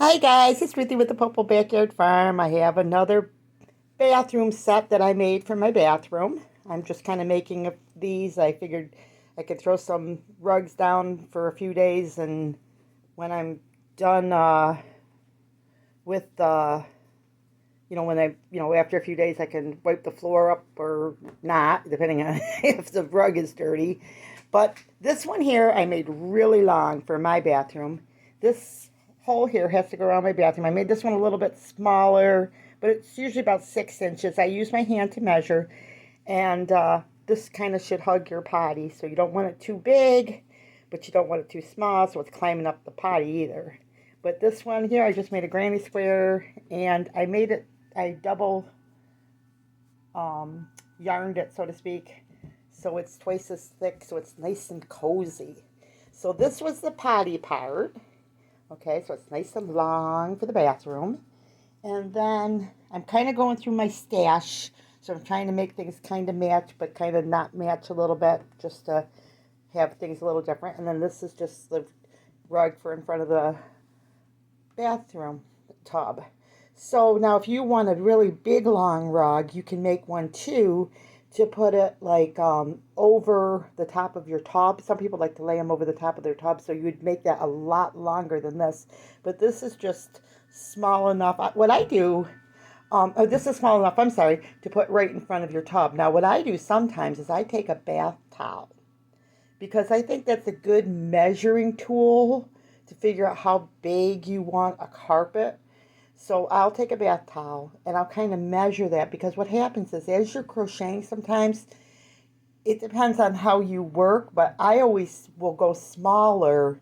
Hi guys, it's Ruthie with the Purple Backyard Farm. I have another bathroom set that I made for my bathroom. I'm just kind of making these. I figured I could throw some rugs down for a few days, and when I'm done with when after a few days I can wipe the floor up or not, depending on if the rug is dirty. But this one here I made really long for my bathroom. This hole here has to go around my bathroom. I made this one a little bit smaller, but it's usually about 6 inches. I use my hand to measure, and this kind of should hug your potty, so you don't want it too big, but you don't want it too small, so it's climbing up the potty either. But this one here, I just made a granny square, and I double yarned it, so to speak, so it's twice as thick, so it's nice and cozy. So this was the potty part. Okay, so it's nice and long for the bathroom. And then I'm kind of going through my stash. So I'm trying to make things kind of match, but kind of not match a little bit, just to have things a little different. And then this is just the rug for in front of the bathroom tub. So now if you want a really big long rug, you can make one too, to put it like over the top of your tub. Some people like to lay them over the top of their tub, so you'd make that a lot longer than this. But this is just small enough. What I do, this is small enough, I'm sorry, to put right in front of your tub. Now what I do sometimes is I take a bath towel, because I think that's a good measuring tool to figure out how big you want a carpet. So I'll take a bath towel and I'll kind of measure that, because what happens is as you're crocheting sometimes, it depends on how you work, but I always will go smaller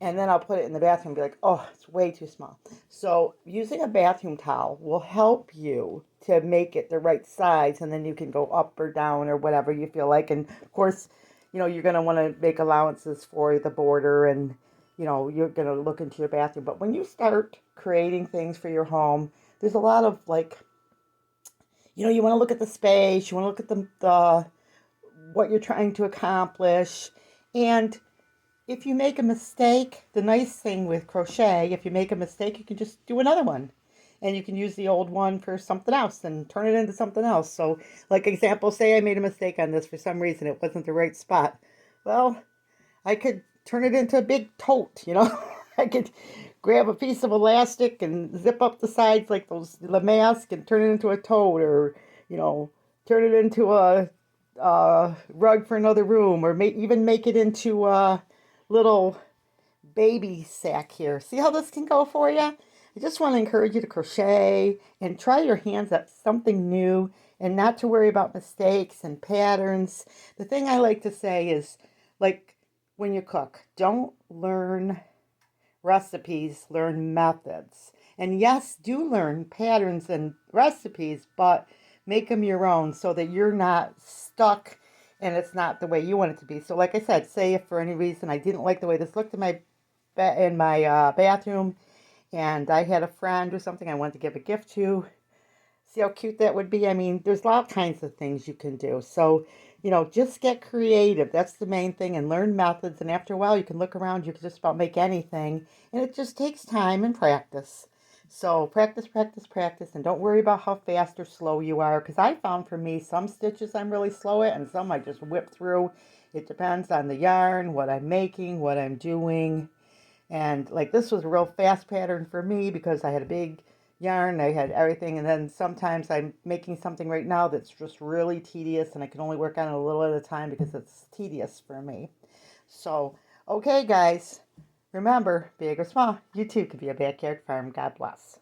and then I'll put it in the bathroom and be like, oh, it's way too small. So using a bathroom towel will help you to make it the right size, and then you can go up or down or whatever you feel like. And of course, you're going to want to make allowances for the border, and you're going to look into your bathroom. But when you start creating things for your home, there's a lot of like, you want to look at the space, you want to look at the what you're trying to accomplish. And if you make a mistake, the nice thing with crochet, if you make a mistake, you can just do another one. And you can use the old one for something else and turn it into something else. So, like example, say I made a mistake on this for some reason, it wasn't the right spot. Well, I could turn it into a big tote. I could grab a piece of elastic and zip up the sides like the mask and turn it into a tote, or, turn it into a rug for another room, or even make it into a little baby sack here. See how this can go for you? I just want to encourage you to crochet and try your hands at something new, and not to worry about mistakes and patterns. The thing I like to say is, like, when you cook, don't learn recipes, learn methods. And yes, do learn patterns and recipes, but make them your own so that you're not stuck and it's not the way you want it to be. So like I said, say if for any reason I didn't like the way this looked in my bathroom, and I had a friend or something I wanted to give a gift to, see how cute that would be? I mean, there's all kinds of things you can do. So, just get creative. That's the main thing, and learn methods. And after a while, you can look around, you can just about make anything. And it just takes time and practice. So practice, practice, practice, and don't worry about how fast or slow you are. Because I found for me, some stitches I'm really slow at, and some I just whip through. It depends on the yarn, what I'm making, what I'm doing. And like this was a real fast pattern for me because I had a big yarn, I had everything. And then sometimes I'm making something right now that's just really tedious, and I can only work on it a little at a time because it's tedious for me. So, okay guys, remember, big or small, you too could be a backyard farm. God bless.